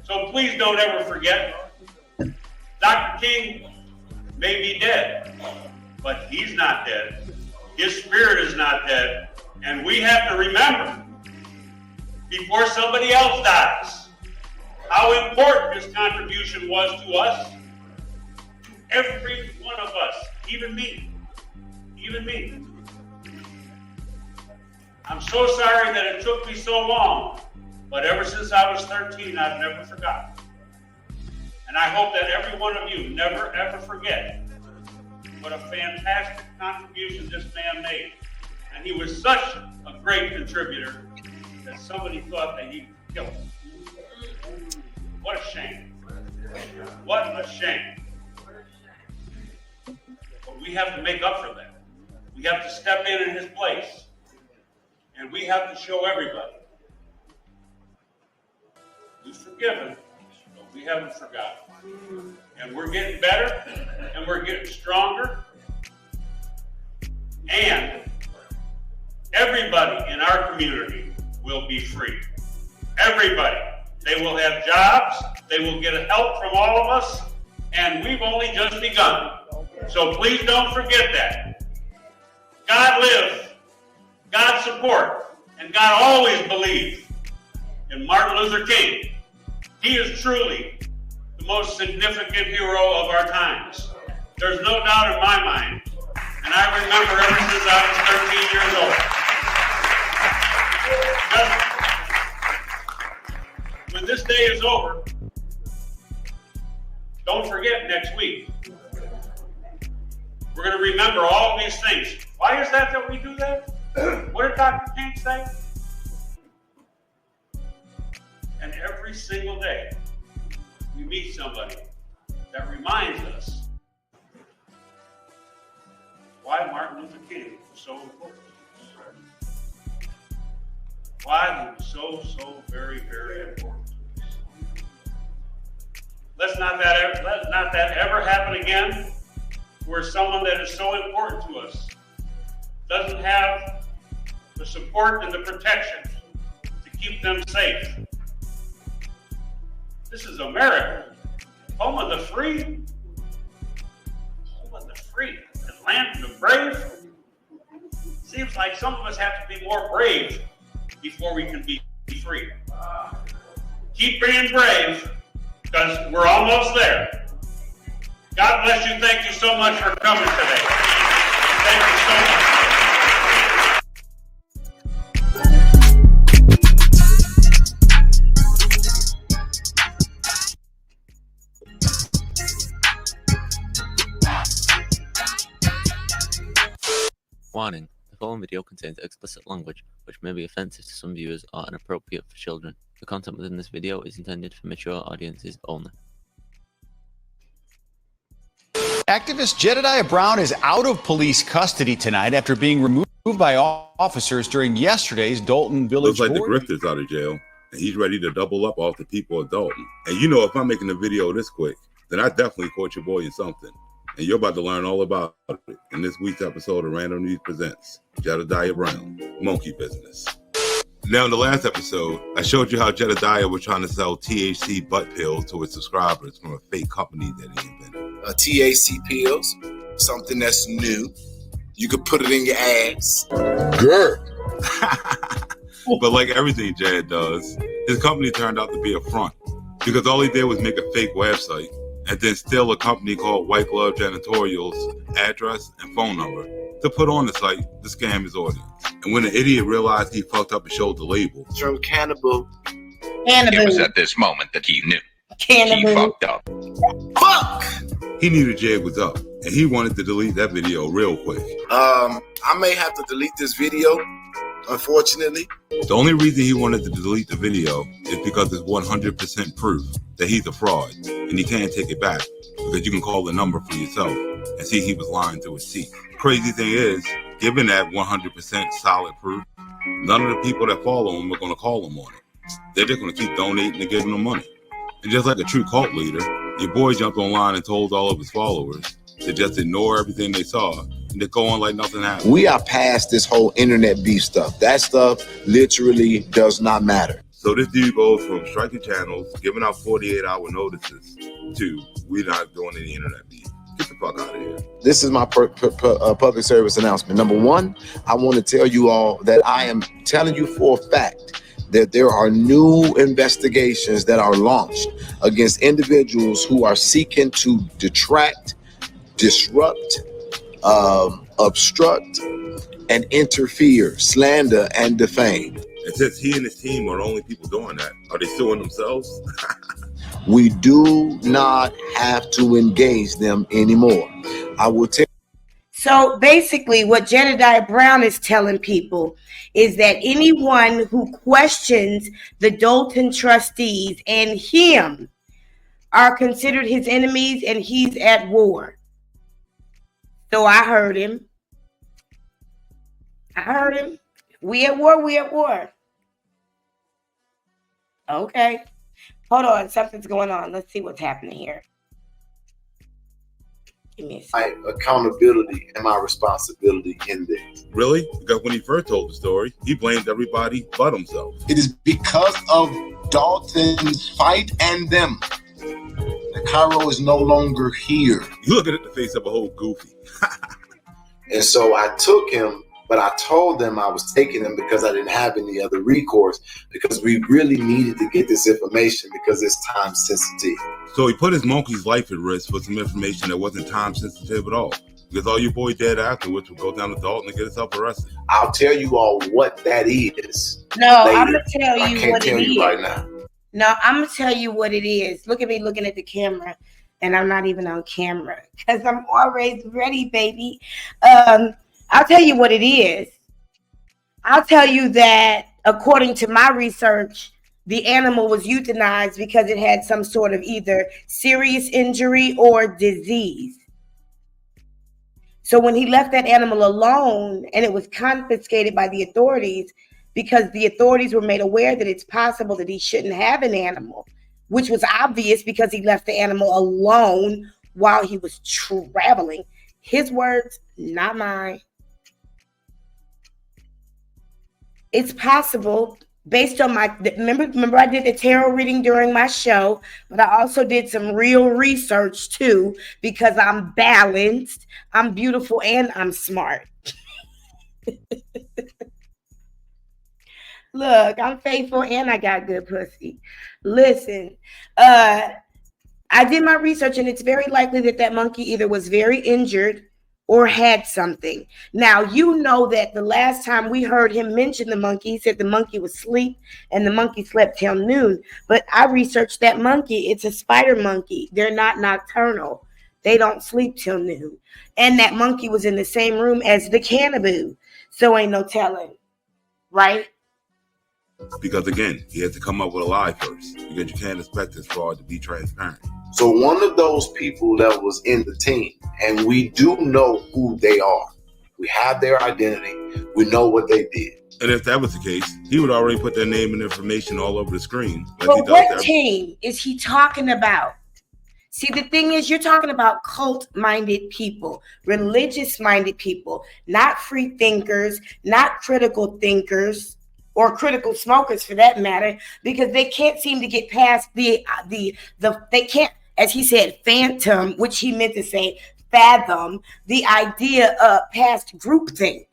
So please don't ever forget, Dr. King may be dead, but he's not dead. His spirit is not dead. And we have to remember, before somebody else dies, how important his contribution was to us, to every one of us, even me. I'm so sorry that it took me so long, but ever since I was 13, I've never forgotten. And I hope that every one of you never, ever forget what a fantastic contribution this man made. And he was such a great contributor that somebody thought that he killed him. What a shame. What a shame. But we have to make up for that. We have to step in his place. And we have to show everybody. He's forgiven, but we haven't forgotten. And we're getting better, and we're getting stronger. And everybody in our community will be free. Everybody. They will have jobs. They will get help from all of us. And we've only just begun. So please don't forget that. God lives. God support. And God always believed in Martin Luther King. He is truly the most significant hero of our times. There's no doubt in my mind. And I remember ever since I was 13 years old. When this day is over, don't forget next week. We're going to remember all these things. Why is that we do that? What did Dr. King say? And every single day, we meet somebody that reminds us why Martin Luther King was so important. Why he was so very, very important. Let's not that ever happen again, where someone that is so important to us doesn't have the support and the protection to keep them safe. This is America, home of the free, the land of the brave. Seems like some of us have to be more brave before we can be free. Keep being brave, because we're almost there. God bless you. Thank you so much for coming today. Thank you so much. Warning, the following video contains explicit language, which may be offensive to some viewers or inappropriate for children. The content within this video is intended for mature audiences only. Activist Jedidiah Brown is out of police custody tonight after being removed by officers during yesterday's Dalton Village Looks like board. the grifter's out of jail, and he's ready to double up off the people of Dalton. And you know, if I'm making a video this quick, then I definitely caught your boy in something. And you're about to learn all about it in this week's episode of Random News Presents Jedidiah Brown, Monkey Business. Now, in the last episode, I showed you how Jedidiah was trying to sell THC butt pills to his subscribers from a fake company that he invented. THC pills, something that's new. You could put it in your ass. Good. But like everything Jed does, his company turned out to be a front, because all he did was make a fake website and then steal a company called White Glove Janitorial's address and phone number to put on the site to scam his audience. And when the idiot realized he fucked up and showed the label, from cannibal. It was at this moment that he knew. He fucked up. Fuck! he knew the jig was up, and he wanted to delete that video real quick. I may have to delete this video, unfortunately. The only reason he wanted to delete the video is because it's 100% proof that he's a fraud, and he can't take it back because you can call the number for yourself and see he was lying through his teeth. Crazy thing is, given that 100% solid proof, none of the people that follow him are going to call him on it. They're just going to keep donating and giving him money. And just like a true cult leader, your boy jumped online and told all of his followers to just ignore everything they saw and to go on like nothing happened. We are past this whole internet beef stuff. That stuff literally does not matter. So this dude goes from striking channels, giving out 48-hour notices, to we're not doing any internet media. Get the fuck out of here. This is my public service announcement. Number one, I want to tell you all that I am telling you for a fact that there are new investigations that are launched against individuals who are seeking to detract, disrupt, obstruct, and interfere, slander, and defame. And since he and his team are the only people doing that, are they suing themselves? We do not have to engage them anymore. I will tell. So basically what Jedidiah Brown is telling people is that anyone who questions the Dalton trustees and him are considered his enemies, and he's at war. So I heard him. We at war. Okay. Hold on, something's going on. Let's see what's happening here. Give me a second. My accountability and my responsibility in this. Really? Because when he first told the story, he blamed everybody but himself. It is because of Dalton's fight and them that Cairo is no longer here. You looking at the face of a whole goofy. And so I took him, but I told them I was taking him because I didn't have any other recourse, because we really needed to get this information because it's time sensitive. So he put his monkey's life at risk for some information that wasn't time sensitive at all. Because all your boy dead afterwards would go down to Dalton and get himself arrested. I'll tell you all what that is. No, later. I'm going to tell you I can't what tell it you is. right now. No, I'm going to tell you what it is. Look at me looking at the camera, and I'm not even on camera because I'm always ready, baby. I'll tell you what it is. I'll tell you that according to my research, the animal was euthanized because it had some sort of either serious injury or disease. So when he left that animal alone and it was confiscated by the authorities, because the authorities were made aware that it's possible that he shouldn't have an animal, which was obvious because he left the animal alone while he was traveling. His words, not mine. It's possible based on my, remember I did the tarot reading during my show, but I also did some real research too, because I'm balanced, I'm beautiful, and I'm smart. Look, I'm faithful and I got good pussy. Listen, I did my research, and it's very likely that that monkey either was very injured or had something. Now, you know that the last time we heard him mention the monkey, he said the monkey was asleep and the monkey slept till noon. But I researched that monkey. It's a spider monkey. They're not nocturnal. They don't sleep till noon. And that monkey was in the same room as the cannibal. So ain't no telling, right? Because again, he had to come up with a lie first, because you can't expect this fraud to be transparent. So one of those people that was in the team, and we do know who they are. We have their identity. We know what they did. And if that was the case, he would already put their name and information all over the screen. Like But what team is he talking about? See, the thing is, you're talking about cult-minded people, religious-minded people, not free thinkers, not critical thinkers, or critical smokers for that matter, because they can't seem to get past they can't, as he said, phantom, which he meant to say fathom, the idea of past groupthink.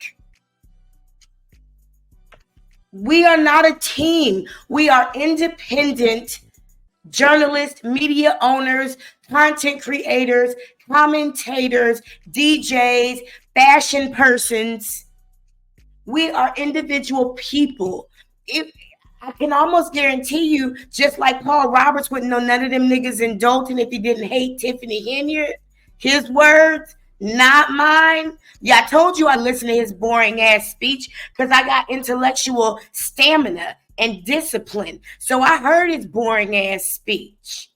We are not a team. We are independent journalists, media owners, content creators, commentators, DJs, fashion persons. We are individual people. I can almost guarantee you, just like Paul Roberts wouldn't know none of them niggas in Dalton if he didn't hate Tiffany Henyard. His words, not mine. Yeah, I told you I listened to his boring ass speech because I got intellectual stamina and discipline. So I heard his boring ass speech.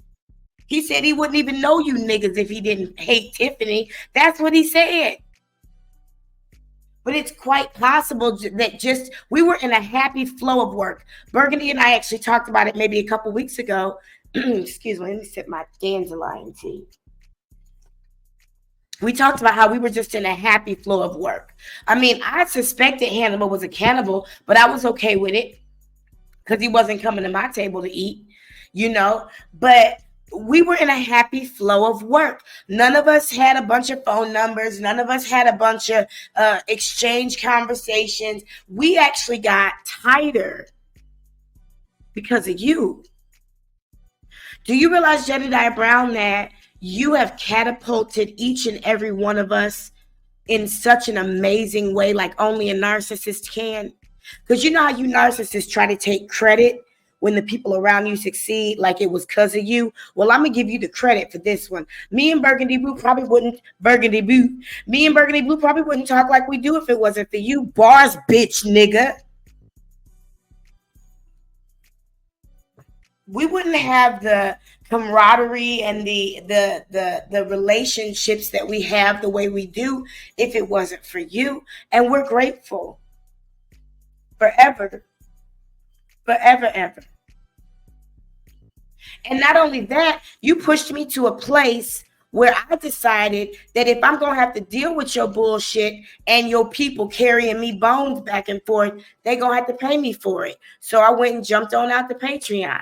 He said he wouldn't even know you niggas if he didn't hate Tiffany. That's what he said. But it's quite possible that just we were in a happy flow of work. Burgundy and I actually talked about it maybe a couple weeks ago. Excuse me, let me sip my dandelion tea. We talked about how we were just in a happy flow of work. I mean, I suspected Hannibal was a cannibal, but I was okay with it. because he wasn't coming to my table to eat, but we were in a happy flow of work. None of us had a bunch of phone numbers. None of us had a bunch of exchange conversations. We actually got tighter because of you. Do you realize, Jedidiah Brown, that you have catapulted each and every one of us in such an amazing way, like only a narcissist can? Because you know how you narcissists try to take credit when the people around you succeed, like it was because of you? Well, I'm going to give you the credit for this one. Me and Burgundy Blue probably wouldn't talk like we do if it wasn't for you. Bars, bitch, nigga. We wouldn't have the camaraderie and the relationships that we have the way we do if it wasn't for you. And we're grateful. Forever. Forever, ever. And not only that, you pushed me to a place where I decided that if I'm going to have to deal with your bullshit and your people carrying me bones back and forth, they're going to have to pay me for it. So I went and jumped on out the Patreon,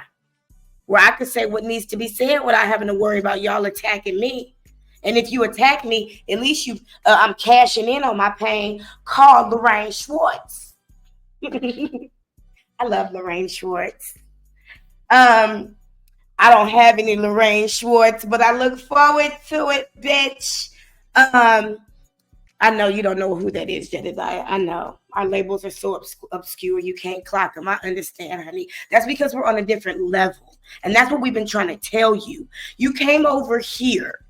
where I could say what needs to be said without having to worry about y'all attacking me. And if you attack me, at least I'm cashing in on my pain. Call Lorraine Schwartz. I love Lorraine Schwartz. I don't have any Lorraine Schwartz, but I look forward to it, bitch. I know you don't know who that is, Jedidiah. I know. Our labels are so obscure, you can't clock them. I understand, honey. That's because we're on a different level. And that's what we've been trying to tell you. You came over here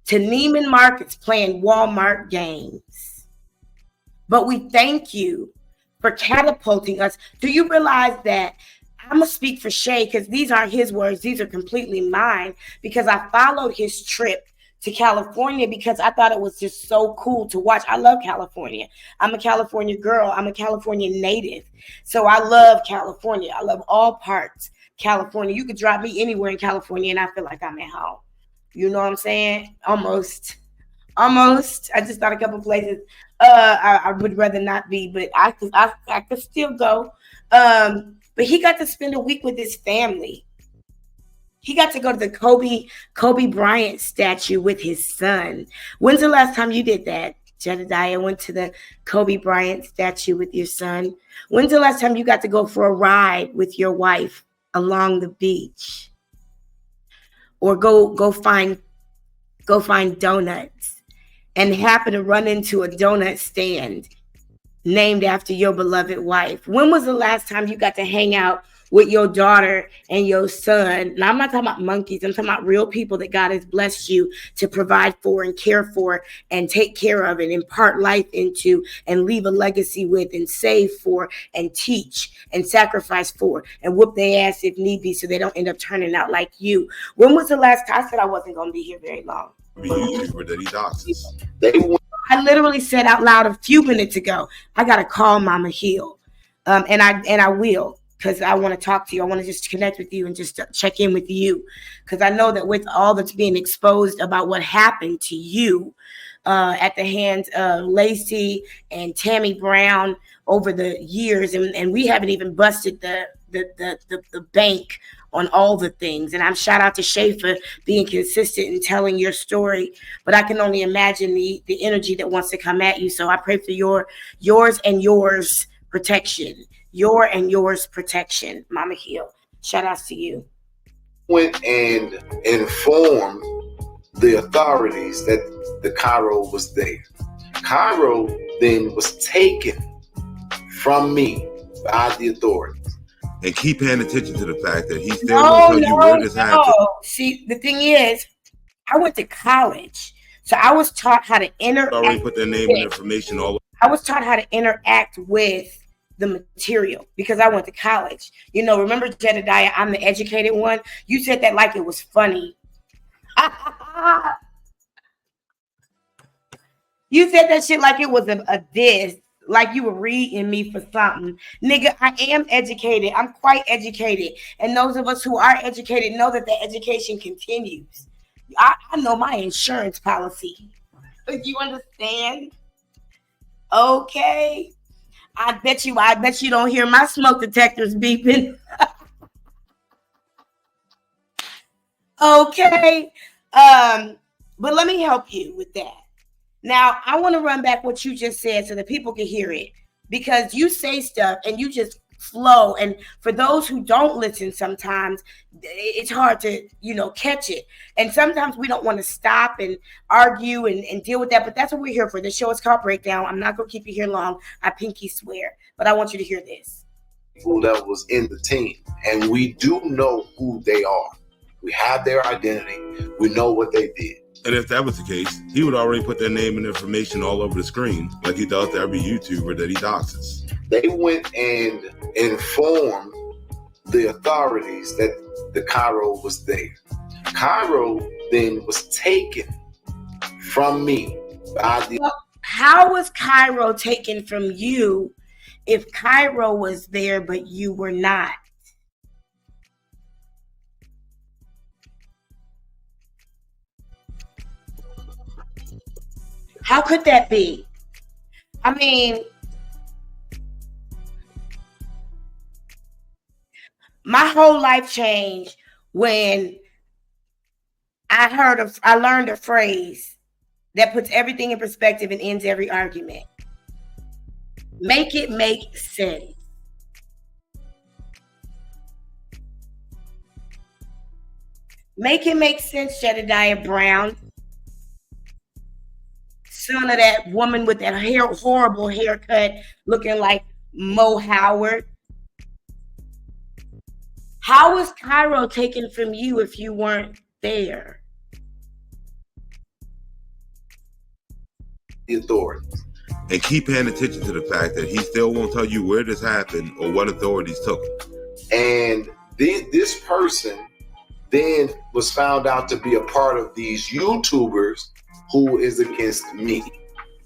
to Neiman Marcus playing Walmart games. But we thank you for catapulting us. Do you realize that I'm going to speak for Shay, because these aren't his words. These are completely mine, because I followed his trip to California because I thought it was just so cool to watch. I love California. I'm a California girl. I'm a California native. So I love California. I love all parts California. You could drop me anywhere in California and I feel like I'm at home. You know what I'm saying? Almost. I just thought a couple places I would rather not be, but I could still go. But he got to spend a week with his family. He got to go to the Kobe Bryant statue with his son. When's the last time you did that, Jedidiah? Went to the Kobe Bryant statue with your son? When's the last time you got to go for a ride with your wife along the beach? Or go find donuts and happen to run into a donut stand named after your beloved wife? When was the last time you got to hang out with your daughter and your son? Now, I'm not talking about monkeys. I'm talking about real people that God has blessed you to provide for and care for and take care of and impart life into and leave a legacy with and save for and teach and sacrifice for and whoop their ass if need be so they don't end up turning out like you. When was the last time? I said I wasn't going to be here very long. I literally said out loud a few minutes ago, I got to call Mama Hill. And I will, because I want to talk to you. I want to just connect with you and just check in with you. Because I know that with all that's being exposed about what happened to you at the hands of Lacey and Tammy Brown over the years, and we haven't even busted the bank on all the things. And I'm shout out to Shay for being consistent and telling your story. But I can only imagine the energy that wants to come at you. So I pray for yours and yours protection. Your and yours protection, Mama Hill. Shout outs to you. Went and informed the authorities that the Cairo was there. Cairo then was taken from me by the authorities. And keep paying attention to the fact that he still won't tell you where this happened. See, the thing is, I went to college, so I was taught how to interact. Already put their name and information all over. I was taught how to interact with the material because I went to college. You know, remember, Jedidiah, I'm the educated one. You said that like it was funny. You said that shit like it was a diss. Like you were reading me for something. Nigga, I am educated. I'm quite educated. And those of us who are educated know that the education continues. I know my insurance policy. You understand? Okay. I bet you don't hear my smoke detectors beeping. Okay. But let me help you with that. Now, I want to run back what you just said so that people can hear it, because you say stuff and you just flow. And for those who don't listen, sometimes it's hard to, catch it. And sometimes we don't want to stop and argue and deal with that. But that's what we're here for. The show is called Breakdown. I'm not going to keep you here long. I pinky swear. But I want you to hear this. People that was in the team, and we do know who they are. We have their identity. We know what they did. And if that was the case, he would already put their name and information all over the screen like he does to every YouTuber that he doxes. They went and informed the authorities that the Cairo was there. Cairo then was taken from me. How was Cairo taken from you if Cairo was there but you were not? How could that be? I mean, my whole life changed when I learned a phrase that puts everything in perspective and ends every argument. Make it make sense. Make it make sense, Jedidiah Brown. Son of that woman with that horrible haircut looking like Mo Howard. How was Cairo taken from you if you weren't there? The authorities. And keep paying attention to the fact that he still won't tell you where this happened or what authorities took him. And this person then was found out to be a part of these YouTubers who is against me.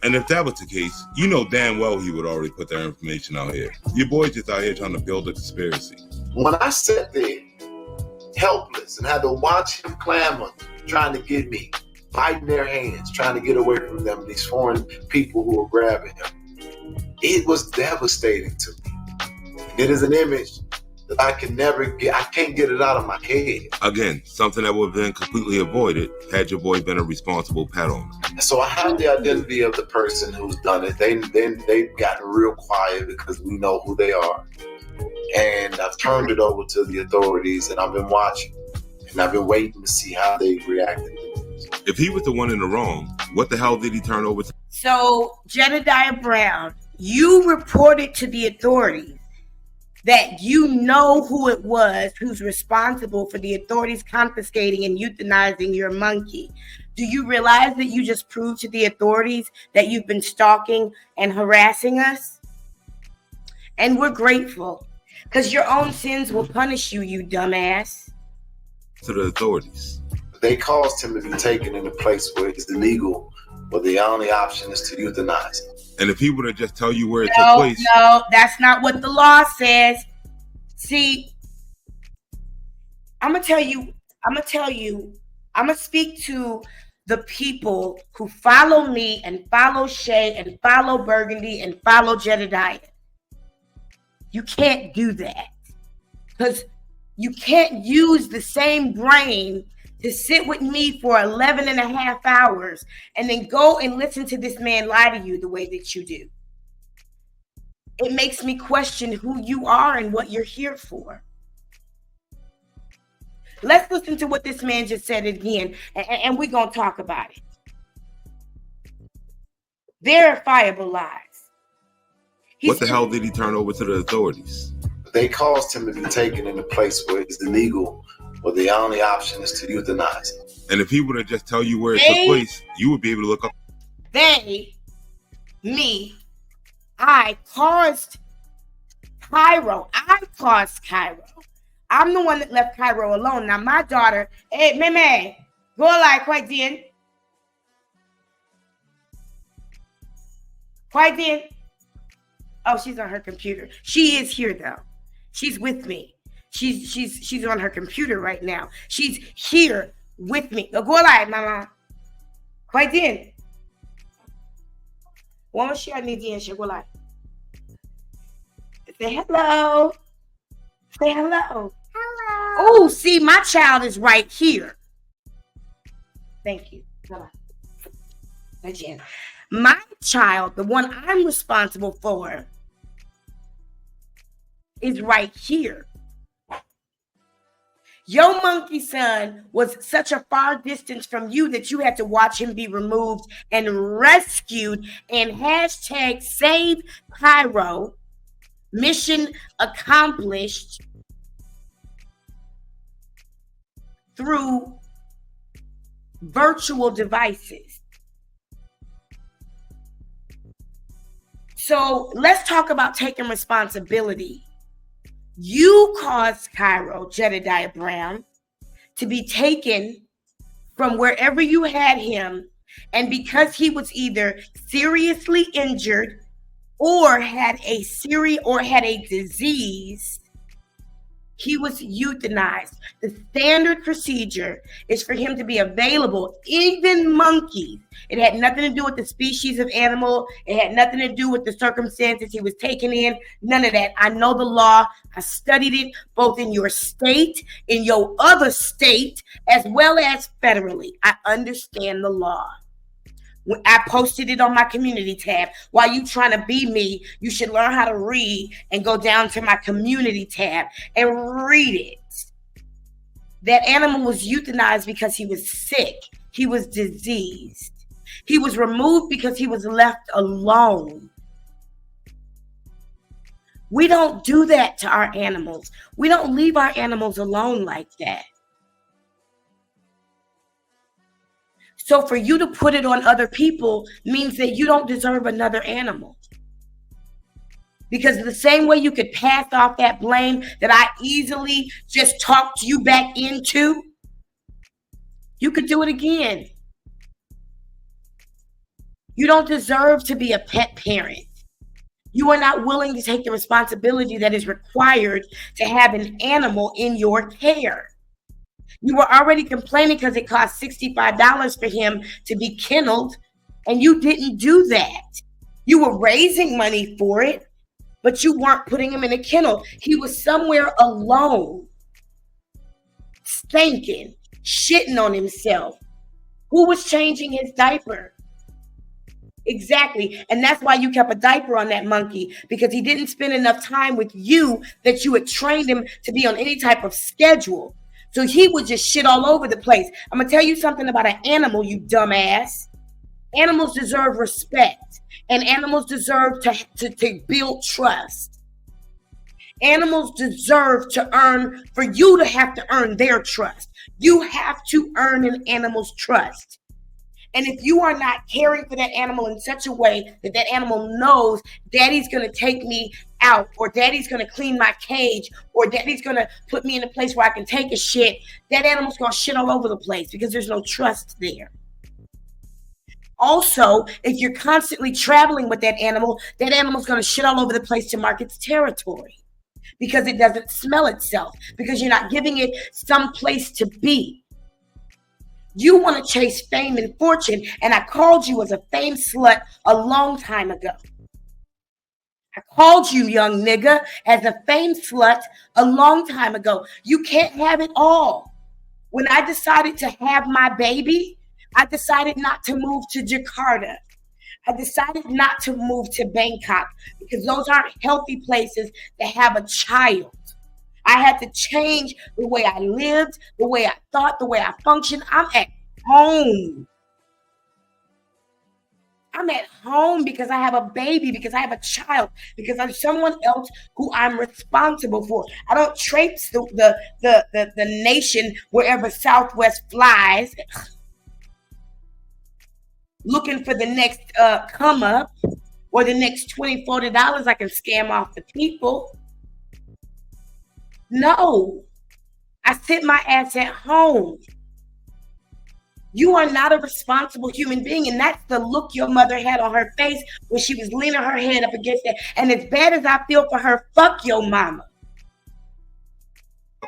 And if that was the case, you know damn well he would already put their information out here. Your boy's just out here trying to build a conspiracy. When I sat there helpless and had to watch him clamor, trying to get me, biting their hands, trying to get away from them, these foreign people who were grabbing him, it was devastating to me. It is an image that I can't get it out of my head. Again, something that would have been completely avoided had your boy been a responsible pet owner. So I have the identity of the person who's done it. They've gotten real quiet because we know who they are. And I've turned it over to the authorities, and I've been watching. And I've been waiting to see how they reacted. If he was the one in the wrong, what the hell did he turn over to? So, Jedidiah Brown, you reported to the authorities that you know who it was who's responsible for the authorities confiscating and euthanizing your monkey. Do you realize that you just proved to the authorities that you've been stalking and harassing us? And we're grateful, because your own sins will punish you, you dumbass. To the authorities. They caused him to be taken in a place where it's illegal, but the only option is to euthanize him. And if he would have just tell you where it took place. No, that's not what the law says. See, I'm going to speak to the people who follow me and follow Shay and follow Burgundy and follow Jedidiah. You can't do that, because you can't use the same brain to sit with me for 11 and a half hours and then go and listen to this man lie to you the way that you do. It makes me question who you are and what you're here for. Let's listen to what this man just said again, and we're going to talk about it. Verifiable lies. What the hell did he turn over to the authorities? They caused him to be taken in a place where it's illegal, but the only option is to euthanize him. And if he would have just tell you where it took place, you would be able to look up. I caused Cairo. I'm the one that left Cairo alone. Now my daughter, hey, meme, go like quite then. Oh, she's on her computer. She is here though. She's with me. She's on her computer right now. She's here with me. Go like, mama. Quite then. One share need to go like. Say hello. Say hello. Hello. Oh, see, my child is right here. Thank you. Bye-bye. Again, my child, the one I'm responsible for, is right here. Your monkey son was such a far distance from you that you had to watch him be removed and rescued, and hashtag save Cairo, mission accomplished, through virtual devices. So let's talk about taking responsibility. You caused Cairo, Jedidiah Brown, to be taken from wherever you had him, and because he was either seriously injured or had a disease, he was euthanized. The standard procedure is for him to be available, even monkeys. It had nothing to do with the species of animal. It had nothing to do with the circumstances he was taken in. None of that. I know the law. I studied it both in your state, in your other state, as well as federally. I understand the law. I posted it on my community tab. While you trying to be me, you should learn how to read and go down to my community tab and read it. That animal was euthanized because he was sick. He was diseased. He was removed because he was left alone. We don't do that to our animals. We don't leave our animals alone like that. So for you to put it on other people means that you don't deserve another animal. Because the same way you could pass off that blame that I easily just talked you back into, you could do it again. You don't deserve to be a pet parent. You are not willing to take the responsibility that is required to have an animal in your care. You were already complaining because it cost $65 for him to be kenneled, and you didn't do that. You were raising money for it, but you weren't putting him in a kennel. He was somewhere alone, stinking, shitting on himself. Who was changing his diaper? Exactly. And that's why you kept a diaper on that monkey, because he didn't spend enough time with you that you had trained him to be on any type of schedule. So he would just shit all over the place. I'm going to tell you something about an animal, you dumbass. Animals deserve respect, and animals deserve to build trust. Animals deserve to earn, for you to have to earn their trust. You have to earn an animal's trust. And if you are not caring for that animal in such a way that that animal knows daddy's going to take me out, or daddy's going to clean my cage, or daddy's going to put me in a place where I can take a shit, that animal's going to shit all over the place because there's no trust there. Also, if you're constantly traveling with that animal's going to shit all over the place to mark its territory because it doesn't smell itself, because you're not giving it some place to be. You want to chase fame and fortune, and I called you as a fame slut a long time ago. I called you, young nigga, as a fame slut a long time ago. You can't have it all. When I decided to have my baby, I decided not to move to Jakarta. I decided not to move to Bangkok because those aren't healthy places to have a child. I had to change the way I lived, the way I thought, the way I functioned. I'm at home. I'm at home because I have a baby, because I have a child, because I'm someone else who I'm responsible for. I don't traipse the nation wherever Southwest flies, looking for the next come up or the next $20, $40 I can scam off the people. No, I sit my ass at home. You are not a responsible human being, and that's the look your mother had on her face when she was leaning her head up against it. And as bad as I feel for her, fuck your mama.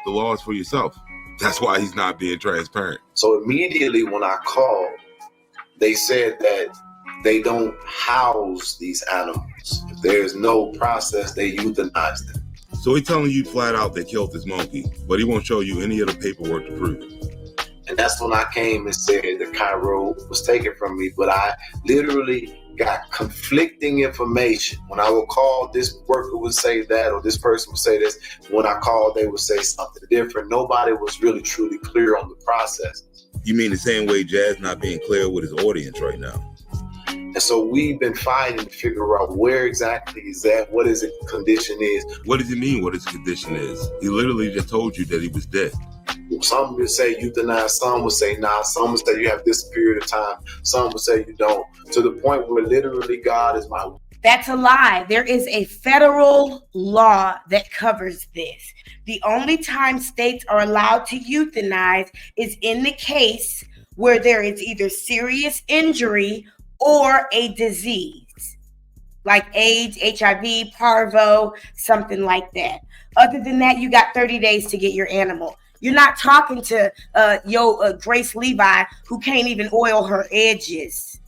The law is for yourself. That's why he's not being transparent. So immediately when I called, they said that they don't house these animals. If there's no process, they euthanize them. So he's telling you flat out they killed this monkey, but he won't show you any of the paperwork to prove it. And that's when I came and said that Cairo was taken from me, but I literally got conflicting information. When I would call, this worker would say that, or this person would say this. When I called, they would say something different. Nobody was really truly clear on the process. You mean the same way Jazz not being clear with his audience right now? And so we've been fighting to figure out where exactly is that, what his condition is. What does he mean what his condition is? He literally just told you that he was dead. Some would say euthanize, some would say nah, some would say you have this period of time, some would say you don't. To the point where literally God is my... That's a lie. There is a federal law that covers this. The only time states are allowed to euthanize is in the case where there is either serious injury or a disease like AIDS, HIV, parvo, something like that. Other than that, you got 30 days to get your animal. You're not talking to Grace Levi, who can't even oil her edges.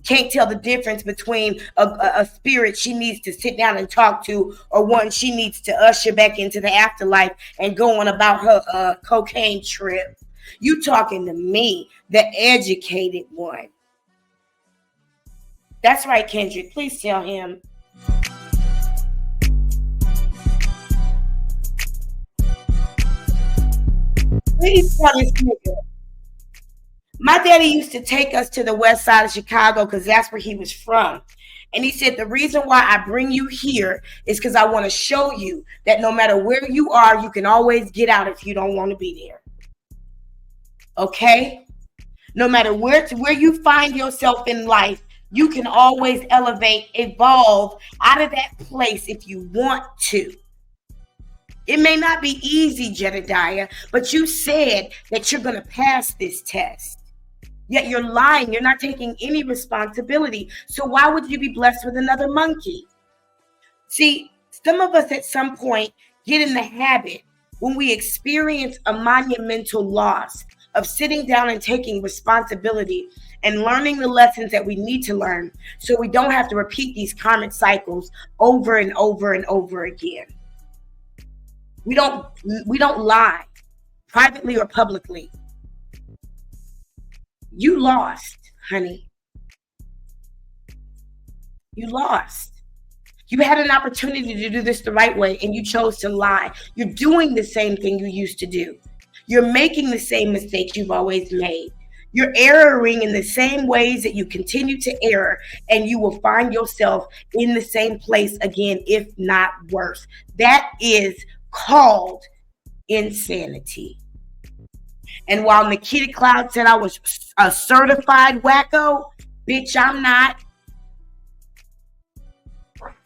Can't tell the difference between a spirit she needs to sit down and talk to, or one she needs to usher back into the afterlife and go on about her cocaine trip. You talking to me, the educated one. That's right, Kendrick. Please tell him. Please tell this nigga. My daddy used to take us to the west side of Chicago because that's where he was from. And he said, the reason why I bring you here is because I want to show you that no matter where you are, you can always get out if you don't want to be there. Okay? No matter where you find yourself in life, you can always elevate, evolve out of that place if you want to. It may not be easy, Jedidiah, but you said that you're going to pass this test. Yet you're lying. You're not taking any responsibility. So why would you be blessed with another monkey? See, some of us at some point get in the habit when we experience a monumental loss of sitting down and taking responsibility and learning the lessons that we need to learn so we don't have to repeat these karmic cycles over and over and over again. We don't lie, privately or publicly. You lost, honey. You lost. You had an opportunity to do this the right way and you chose to lie. You're doing the same thing you used to do. You're making the same mistakes you've always made. You're erroring in the same ways that you continue to error, and you will find yourself in the same place again, if not worse. That is called insanity. And while Nikita Cloud said I was a certified wacko, bitch, I'm not.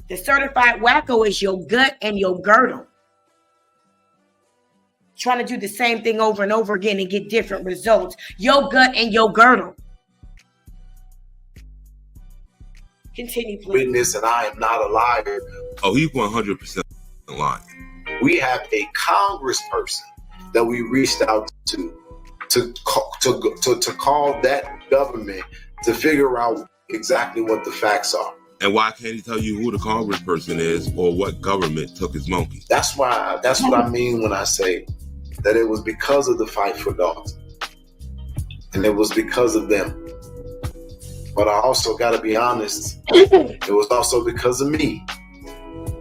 The certified wacko is your gut and your girdle. Trying to do the same thing over and over again and get different results. Your gut and your girdle. Continue, please. Witness, and I am not a liar. Oh, he's 100% lying. We have a congressperson that we reached out to call that government to figure out exactly what the facts are. And why can't he tell you who the congressperson is or what government took his monkey? That's what I mean when I say that it was because of the fight for dogs. And it was because of them. But I also got to be honest, it was also because of me.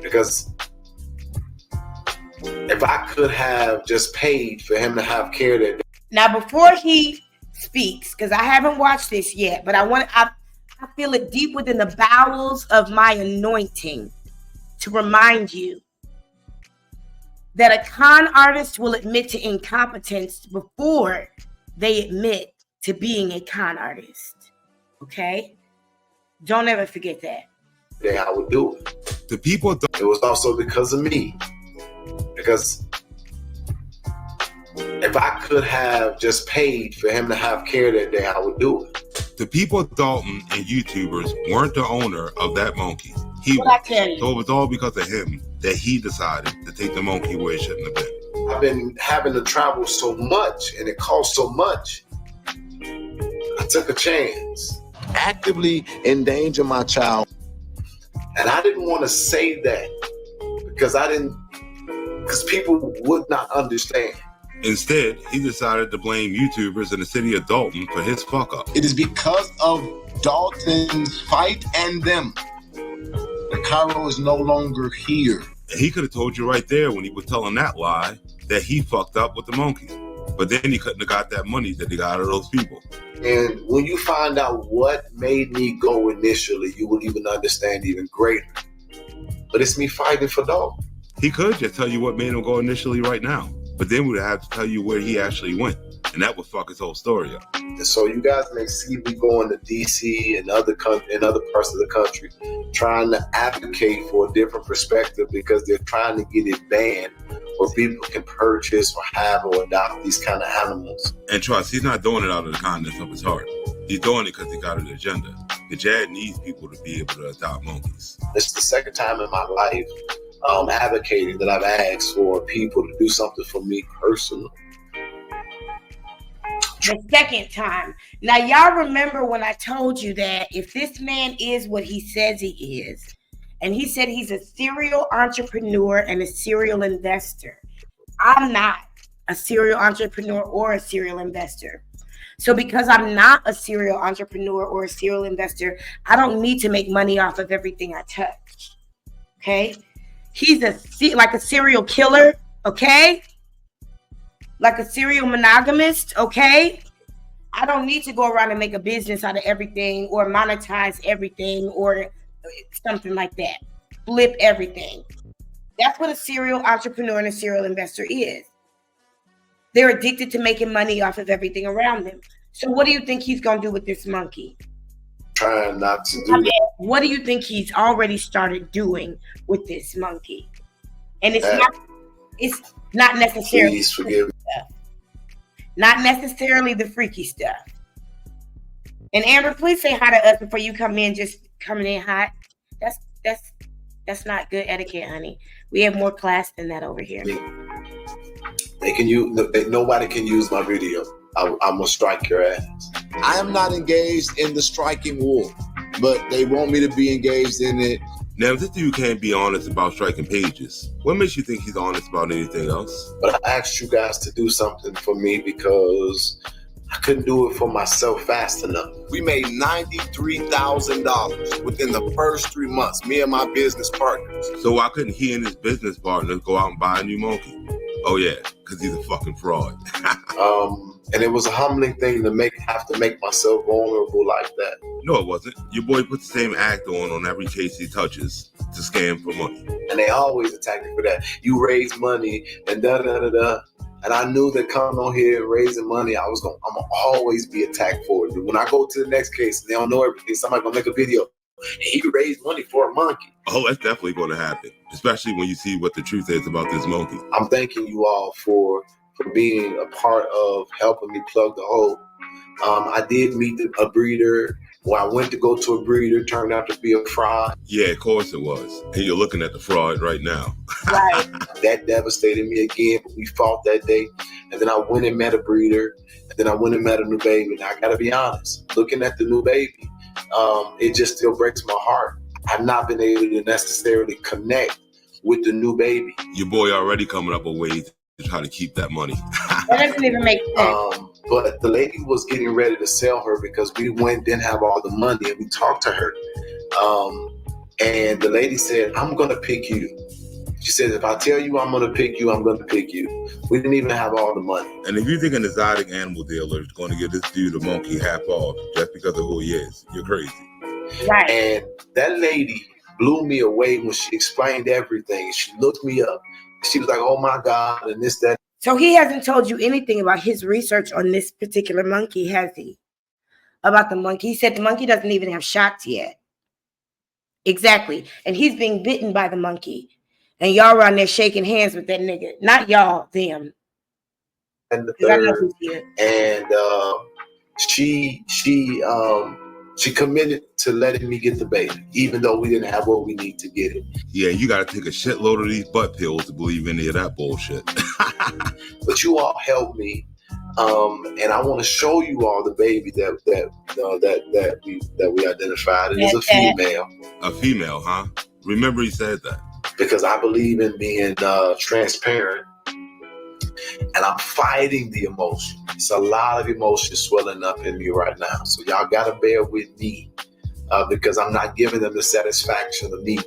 Because if I could have just paid for him to have care that day. Now, before he speaks, because I haven't watched this yet, but I feel it deep within the bowels of my anointing to remind you that a con artist will admit to incompetence before they admit to being a con artist. Okay? Don't ever forget that. I would do it. The people... It was also because of me. Because if I could have just paid for him to have care that day, I would do it. The people at Dalton and YouTubers weren't the owner of that monkey. He was. So it was all because of him that he decided to take the monkey where it shouldn't have been. I've been having to travel so much and it costs so much. I took a chance. Actively endanger my child. And I didn't want to say that because people would not understand. Instead, he decided to blame YouTubers in the city of Dalton for his fuck up. It is because of Dalton's fight and them that Cairo is no longer here. And he could have told you right there when he was telling that lie that he fucked up with the monkeys. But then he couldn't have got that money that he got out of those people. And when you find out what made me go initially, you will even understand even greater. But it's me fighting for Dalton. He could just tell you what made him go initially right now. But then we'd have to tell you where he actually went. And that would fuck his whole story up. And so you guys may see me going to D.C. and other parts of the country trying to advocate for a different perspective because they're trying to get it banned where people can purchase or have or adopt these kind of animals. And trust, he's not doing it out of the kindness of his heart. He's doing it because he got an agenda. The JAD needs people to be able to adopt monkeys. This is the second time in my life advocating that I've asked for people to do something for me personally. The second time. Now, y'all remember when I told you that if this man is what he says he is, and he said he's a serial entrepreneur and a serial investor. I'm not a serial entrepreneur or a serial investor. So because I'm not a serial entrepreneur or a serial investor, I don't need to make money off of everything I touch. Okay? He's like a serial killer, okay? Like a serial monogamist, okay? I don't need to go around and make a business out of everything or monetize everything or something like that. Flip everything. That's what a serial entrepreneur and a serial investor is. They're addicted to making money off of everything around them. So what do you think he's going to do with this monkey? Trying not to do that. What do you think he's already started doing with this monkey? And it's not necessarily Please forgive me. Not necessarily the freaky stuff. And Amber, please say hi to us before you come in, just coming in hot. That's not good etiquette, honey. We have more class than that over here. Nobody can use my video. I'm gonna strike your ass. I am not engaged in the striking war, but they want me to be engaged in it. Now, if this dude can't be honest about striking pages, what makes you think he's honest about anything else? But I asked you guys to do something for me because I couldn't do it for myself fast enough. We made $93,000 within the first 3 months, me and my business partners. So why couldn't he and his business partners go out and buy a new monkey? Oh yeah, because he's a fucking fraud. And it was a humbling thing to have to make myself vulnerable like that. No, it wasn't. Your boy put the same act on every case he touches to scam for money. And they always attack me for that. You raise money and da-da-da-da. And I knew that coming on here and raising money, I'm gonna always be attacked for it. When I go to the next case and they don't know everything, somebody gonna make a video. He raised money for a monkey. Oh, that's definitely gonna happen. Especially when you see what the truth is about this monkey. I'm thanking you all for being a part of helping me plug the hole. I did meet a breeder. When I went to go to a breeder, turned out to be a fraud. Yeah, of course it was. And you're looking at the fraud right now. Right. That devastated me again, but we fought that day. And then I went and met a breeder. And then I went and met a new baby. Now, I got to be honest, looking at the new baby, it just still breaks my heart. I've not been able to necessarily connect with the new baby. Your boy already coming up with ways to try to keep that money. That doesn't even make sense. But the lady was getting ready to sell her because we didn't have all the money, and we talked to her. And the lady said, I'm going to pick you. She said, if I tell you I'm going to pick you, I'm going to pick you. We didn't even have all the money. And if you think an exotic animal dealer is going to give this dude a monkey half off just because of who he is, you're crazy. Right. And that lady blew me away when she explained everything. She looked me up. She was like, oh my God, and this, that. So he hasn't told you anything about his research on this particular monkey, has he? About the monkey. He said the monkey doesn't even have shots yet. Exactly. And he's being bitten by the monkey. And y'all around there shaking hands with that nigga. Not y'all, them. And the third, and she committed to letting me get the baby, even though we didn't have what we need to get it. Yeah, you got to take a shitload of these butt pills to believe any of that bullshit. But you all helped me And I want to show you all the baby that we identified. It is a female. A female, huh? Remember he said that. Because I believe in being transparent, and I'm fighting the emotion. It's a lot of emotion swelling up in me right now. So y'all gotta bear with me because I'm not giving them the satisfaction of me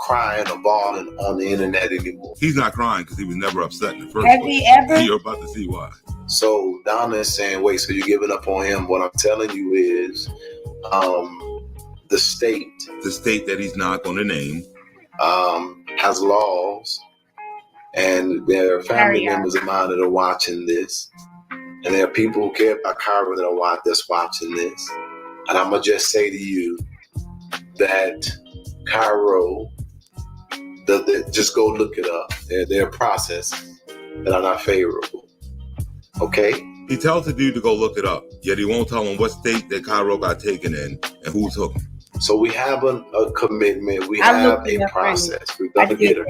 crying or bawling on the internet anymore. He's not crying because he was never upset in the first place. Have he ever? You're about to see why. So Donna is saying, wait, so you're giving up on him? What I'm telling you is the state that he's not going to name has laws, and there are family members of mine that are watching this, and there are people who care about Cairo that's watching this. And I'm going to just say to you that Cairo, just go look it up. There are processes that are not favorable. Okay? He tells the dude to go look it up, yet he won't tell him what state that Cairo got taken in and who took him. So we have a commitment. We have a process. We're going to get her.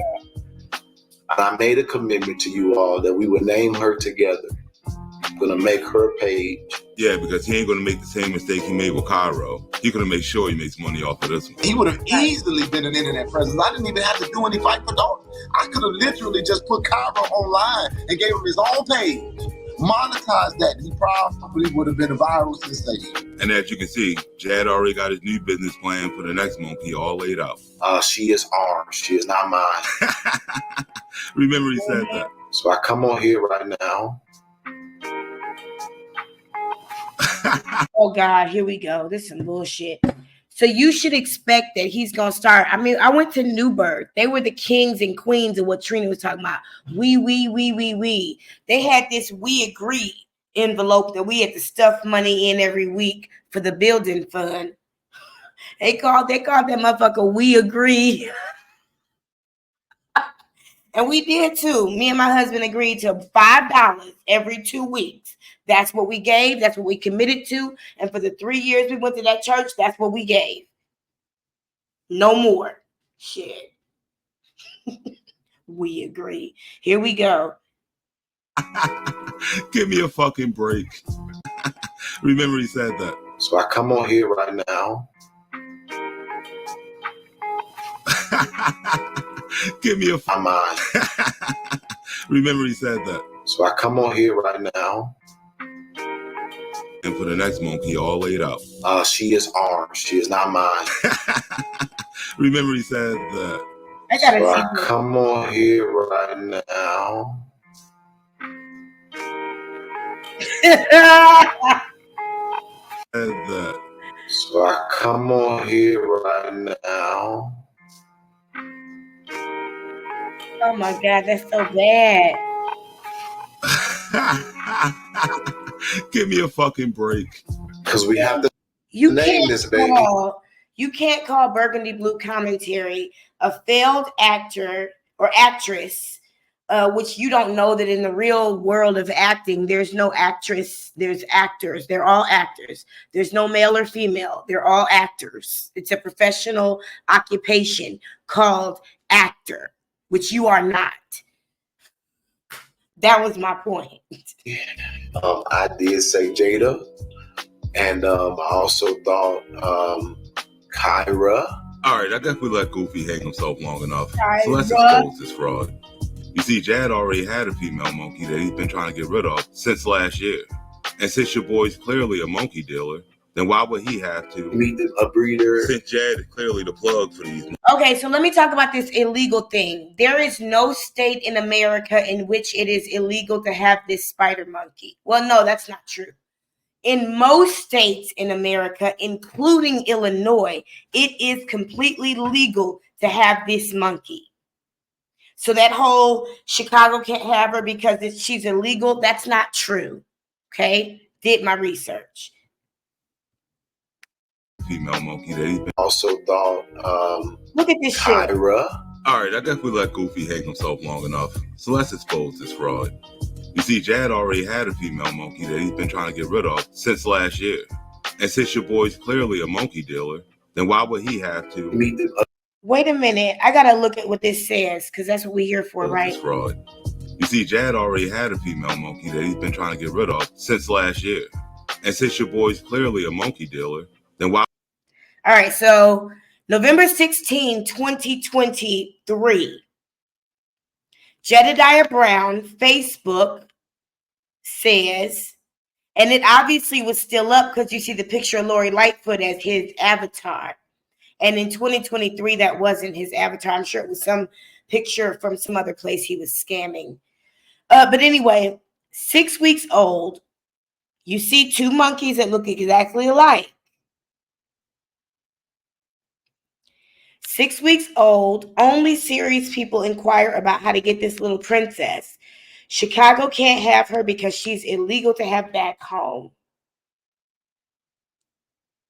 And I made a commitment to you all that we would name her together. We're going to make her page. Yeah, because he ain't going to make the same mistake he made with Cairo. He's going to make sure he makes money off of this one. He would have easily been an internet presence. I didn't even have to do any fight for dog. I could have literally just put Cairo online and gave him his own page. Monetize that. He probably would have been a viral sensation. And as you can see, Jad already got his new business plan for the next monkey all laid out. She is ours. She is not mine. Remember he said that. So I come on here right now. Oh God, here we go. This is some bullshit. So you should expect that he's gonna start. I mean, I went to Newburgh. They were the kings and queens of what Trina was talking about. We. They had this "we agree" envelope that we had to stuff money in every week for the building fund. They called that motherfucker "we agree." And we did too. Me and my husband agreed to $5 every 2 weeks. That's what we gave. That's what we committed to. And for the 3 years we went to that church, that's what we gave. No more. Shit. We agree. Here we go. Give me a fucking break. Remember he said that. So I come on here right now. Give me a mind. Remember he said that. So I come on here right now. And for the next monkey all laid out. She is ours. She is not mine. Remember he said that. I come on here right now. That. So I come on here right now. Oh my God, that's so bad. Give me a fucking break. Because we have to name this baby. You can't call Burgundy Blue Commentary a failed actor or actress, which you don't know that in the real world of acting, there's no actress, there's actors. They're all actors. There's no male or female. They're all actors. It's a professional occupation called actor, which you are not. That was my point. I did say Jada, and I also thought Kyra. All right, I guess we let Goofy hang himself long enough. Kyra. So let's expose this fraud. You see, Jad already had a female monkey that he's been trying to get rid of since last year. And since your boy's clearly a monkey dealer, then why would he have to meet a breeder? Since Jad is clearly the plug for these. Okay, so let me talk about this illegal thing. There is no state in America in which it is illegal to have this spider monkey. Well, no, that's not true. In most states in America, including Illinois, it is completely legal to have this monkey. So that whole Chicago can't have her because she's illegal, that's not true. Okay? Did my research. Female monkey that he's been also thought look at this Kyra. Shit. All right, I guess we let Goofy hang himself long enough. So let's expose this fraud. You see, Jad already had a female monkey that he's been trying to get rid of since last year. And since your boy's clearly a monkey dealer, then why would he have to meet the Wait a minute. I got to look at what this says because that's what we're here for, right? This fraud. You see, Jad already had a female monkey that he's been trying to get rid of since last year. And since your boy's clearly a monkey dealer, then why? All right, so November 16, 2023, Jedidiah Brown, Facebook says, and it obviously was still up because you see the picture of Lori Lightfoot as his avatar. And in 2023, that wasn't his avatar. I'm sure it was some picture from some other place he was scamming. But anyway, 6 weeks old, you see two monkeys that look exactly alike. 6 weeks old, only serious people inquire about how to get this little princess. Chicago can't have her because she's illegal to have back home.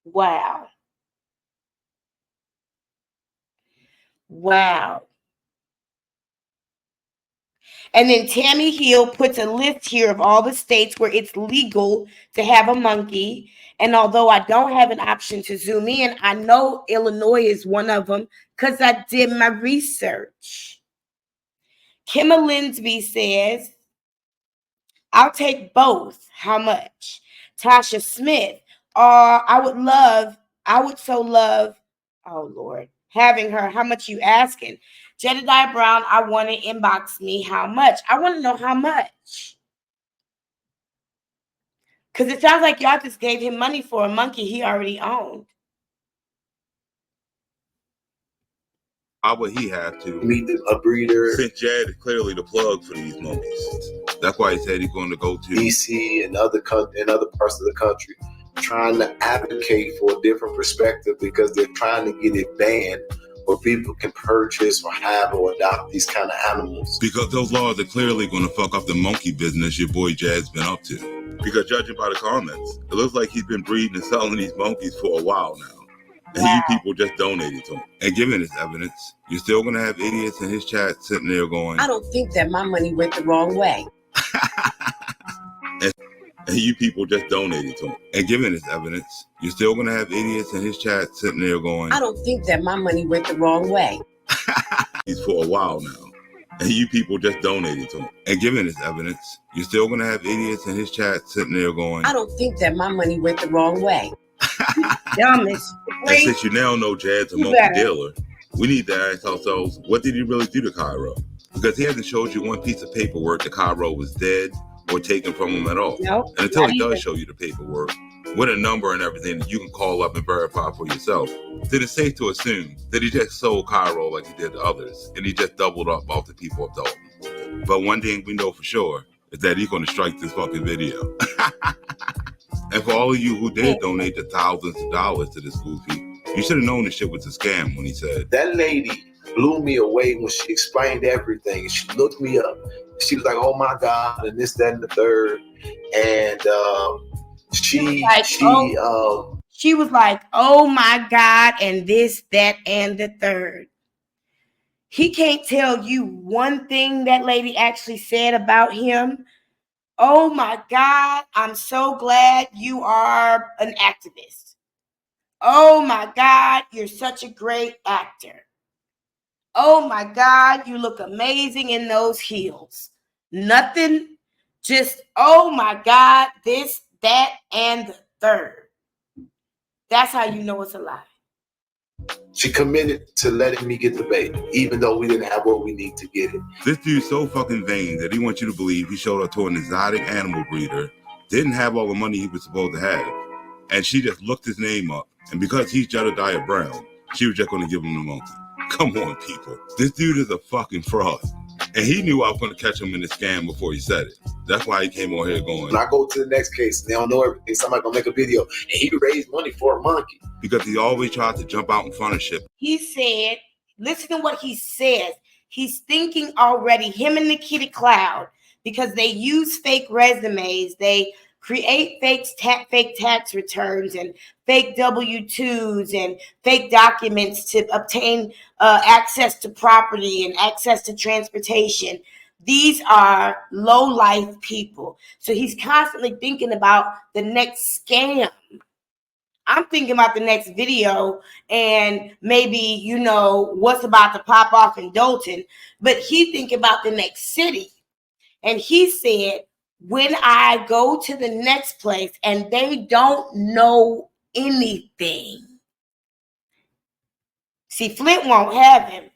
Wow. Wow. And then Tammy Hill puts a list here of all the states where it's legal to have a monkey. And although I don't have an option to zoom in, I know Illinois is one of them because I did my research. Kimma Linsby says, I'll take both. How much? Tasha Smith, I would so love, oh Lord, having her. How much you asking? Jedidiah Brown, I want to inbox me. How much? I want to know how much. Because it sounds like y'all just gave him money for a monkey he already owned. Why would he have to Meet a breeder. since Jad is clearly the plug for these monkeys? That's why he said he's going to go to DC and other parts of the country, trying to advocate for a different perspective because they're trying to get it banned where people can purchase or have or adopt these kind of animals. Because those laws are clearly going to fuck up the monkey business your boy Jad's been up to. Because judging by the comments, it looks like he's been breeding and selling these monkeys for a while now. And you people just donated to him. And given this evidence, you're still going to have idiots in his chat sitting there going, I don't think that my money went the wrong way. and you people just donated to him. And given this evidence, you're still going to have idiots in his chat sitting there going, I don't think that my money went the wrong way. He's for a while now. And you people just donated to him. And given this evidence, you're still going to have idiots in his chat sitting there going, I don't think that my money went the wrong way. Dumbest. And since you now know Jad's a monkey dealer, we need to ask ourselves, what did he really do to Cairo? Because he hasn't showed you one piece of paperwork that Cairo was dead or taken from him at all. Nope, and until he does show you the paperwork with a number and everything that you can call up and verify for yourself, then it's safe to assume that he just sold Cairo like he did to others, and he just doubled up off the people of Dalton. But one thing we know for sure is that he's going to strike this fucking video. And for all of you who did donate the thousands of dollars to this goofy, you should have known this shit was a scam when he said, that lady blew me away when she explained everything. She looked me up. She was like, oh my God, and this, that, and the third. And she was like, oh my God, and this, that, and the third. He can't tell you one thing that lady actually said about him. Oh my God, I'm so glad you are an activist. Oh my God, you're such a great actor. Oh my God, you look amazing in those heels. Nothing, just, oh my God, this, that, and the third. That's how you know it's a lie. She committed to letting me get the baby, even though we didn't have what we need to get it. This dude's so fucking vain that he wants you to believe he showed up to an exotic animal breeder, didn't have all the money he was supposed to have, and she just looked his name up, and because he's Jedidiah Brown, she was just going to give him the monkey. Come on, people. This dude is a fucking fraud. And he knew I was going to catch him in the scam before he said it. That's why he came on here going, when I go to the next case, and they don't know everything, somebody going to make a video, and he raised money for a monkey. Because he always tried to jump out in front of shit. He said, listen to what he says. He's thinking already, him and Nikita Cloud, because they use fake resumes. They create fake tax returns and fake W-2s and fake documents to obtain access to property and access to transportation. These are low-life people. So he's constantly thinking about the next scam. I'm thinking about the next video and maybe, you know, what's about to pop off in Dalton. But he thinking about the next city. And he said, when I go to the next place and they don't know anything, see, Flint won't have him.